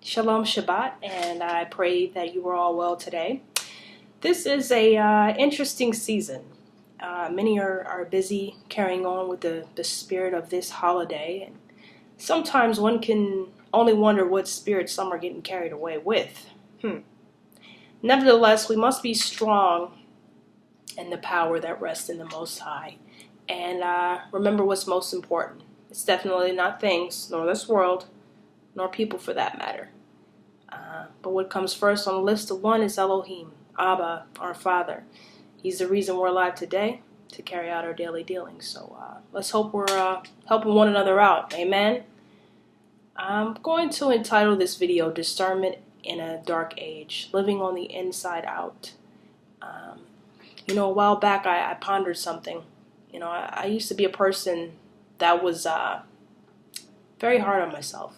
Shalom Shabbat, and I pray that you are all well today. This is a interesting season. Many are busy carrying on with the spirit of this holiday, and sometimes one can only wonder what spirit some are getting carried away with. Nevertheless, we must be strong in the power that rests in the Most High, and remember what's most important. It's definitely not things, nor this world, nor people for that matter. But what comes first on the list of one is Elohim, Abba, our Father. He's the reason we're alive today to carry out our daily dealings. So let's hope we're helping one another out. Amen. I'm going to entitle this video Discernment in a Dark Age, Living on the Inside Out. A while back I pondered something. I used to be a person that was very hard on myself.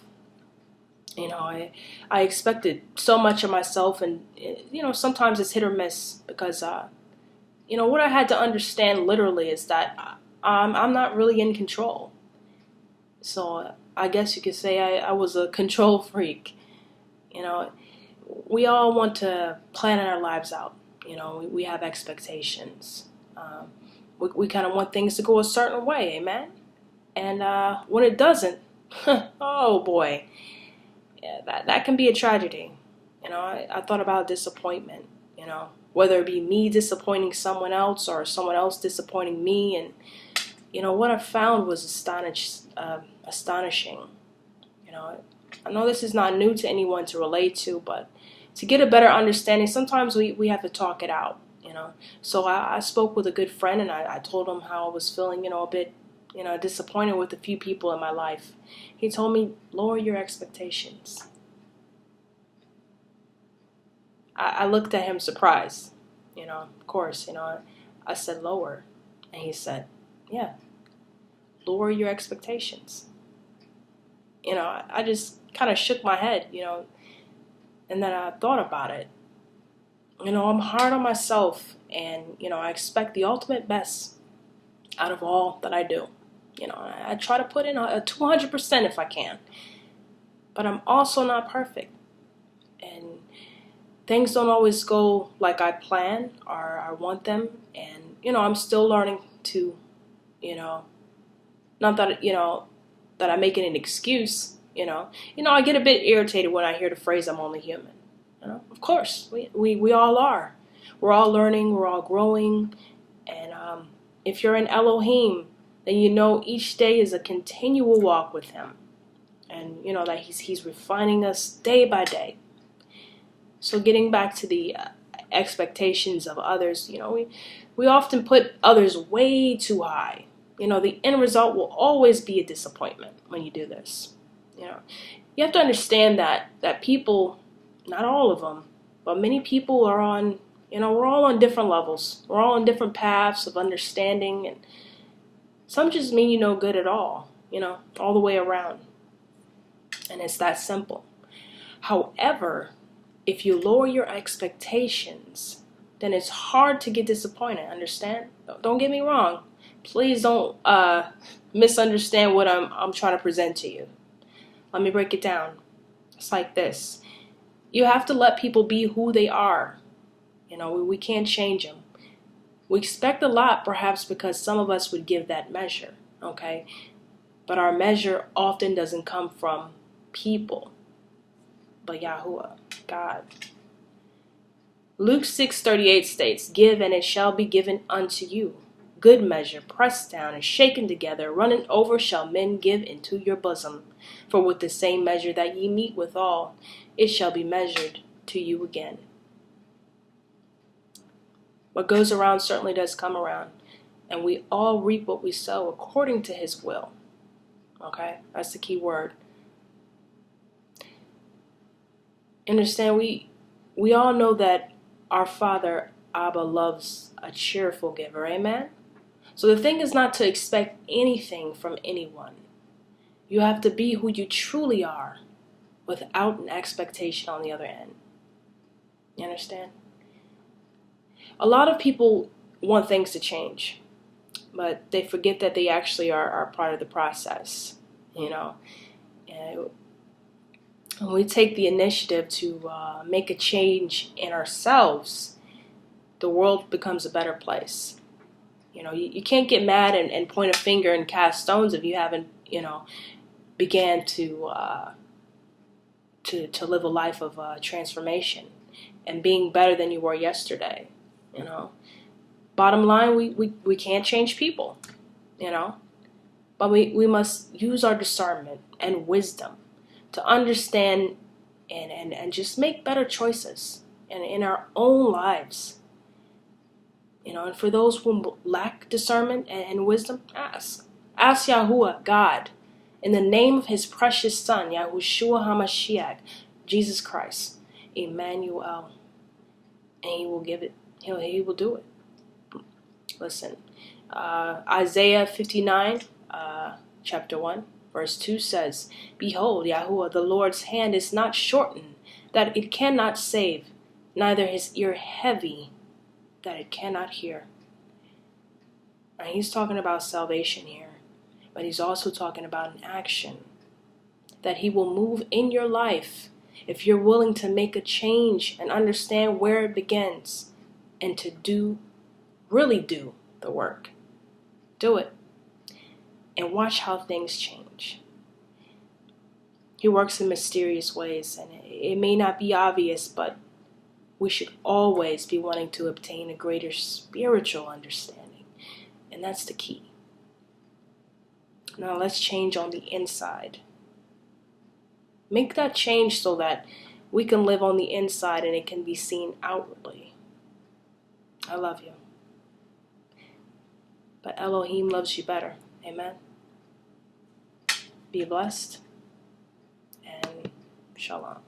I expected so much of myself, and sometimes it's hit or miss because what I had to understand literally is that I'm not really in control. So I guess you could say I was a control freak. We all want to plan our lives out. We have expectations. We kind of want things to go a certain way, amen? And when it doesn't, oh boy. Yeah, that can be a tragedy. I thought about disappointment, whether it be me disappointing someone else or someone else disappointing me. And, what I found was astonishing. I know this is not new to anyone to relate to, but to get a better understanding, sometimes we have to talk it out, So I spoke with a good friend, and I told him how I was feeling, a bit disappointed with a few people in my life. He told me, lower your expectations. I looked at him surprised, of course, I said lower. And he said, yeah, lower your expectations. I just kind of shook my head, and then I thought about it. I'm hard on myself, and, I expect the ultimate best out of all that I do. I try to put in a 200% if I can. But I'm also not perfect. And things don't always go like I plan or I want them. And, I'm still learning to, not that, that I make it an excuse, I get a bit irritated when I hear the phrase, I'm only human. Of course, we all are. We're all learning, we're all growing. And if you're an Elohim, then each day is a continual walk with him. And that he's refining us day by day. So getting back to the expectations of others, we often put others way too high. The end result will always be a disappointment when you do this. You have to understand that people, not all of them, but many people are on, we're all on different levels. We're all on different paths of understanding, and some just mean you no good at all, all the way around. And it's that simple. However, if you lower your expectations, then it's hard to get disappointed, understand? Don't get me wrong. Please don't misunderstand what I'm trying to present to you. Let me break it down. It's like this. You have to let people be who they are. We can't change them. We expect a lot, perhaps because some of us would give that measure, okay? But our measure often doesn't come from people, but Yahuwah, God. Luke 6:38 states, give and it shall be given unto you. Good measure, pressed down and shaken together, running over shall men give into your bosom. For with the same measure that ye meet withal, it shall be measured to you again. What goes around certainly does come around. And we all reap what we sow according to his will. Okay? That's the key word. Understand, we all know that our Father, Abba, loves a cheerful giver. Amen? So the thing is not to expect anything from anyone. You have to be who you truly are without an expectation on the other end. You understand? A lot of people want things to change, but they forget that they actually are part of the process, And when we take the initiative to make a change in ourselves, the world becomes a better place. You can't get mad and point a finger and cast stones if you haven't, began to live a life of transformation and being better than you were yesterday. Bottom line, we can't change people, but we must use our discernment and wisdom to understand and just make better choices in our own lives. And for those who lack discernment and wisdom, ask. Ask Yahuwah, God, in the name of his precious Son, Yahushua HaMashiach, Jesus Christ, Emmanuel, and he will give it. He will do it. Listen, Isaiah 59, chapter 1, verse 2 says, Behold, Yahuwah, the Lord's hand is not shortened, that it cannot save, neither his ear heavy, that it cannot hear. Now, he's talking about salvation here, but he's also talking about an action, that he will move in your life if you're willing to make a change and understand where it begins and to really do the work. Do it. And watch how things change. He works in mysterious ways, and it may not be obvious, but we should always be wanting to obtain a greater spiritual understanding. And that's the key. Now let's change on the inside. Make that change so that we can live on the inside and it can be seen outwardly. I love you. But Elohim loves you better. Amen. Be blessed and shalom.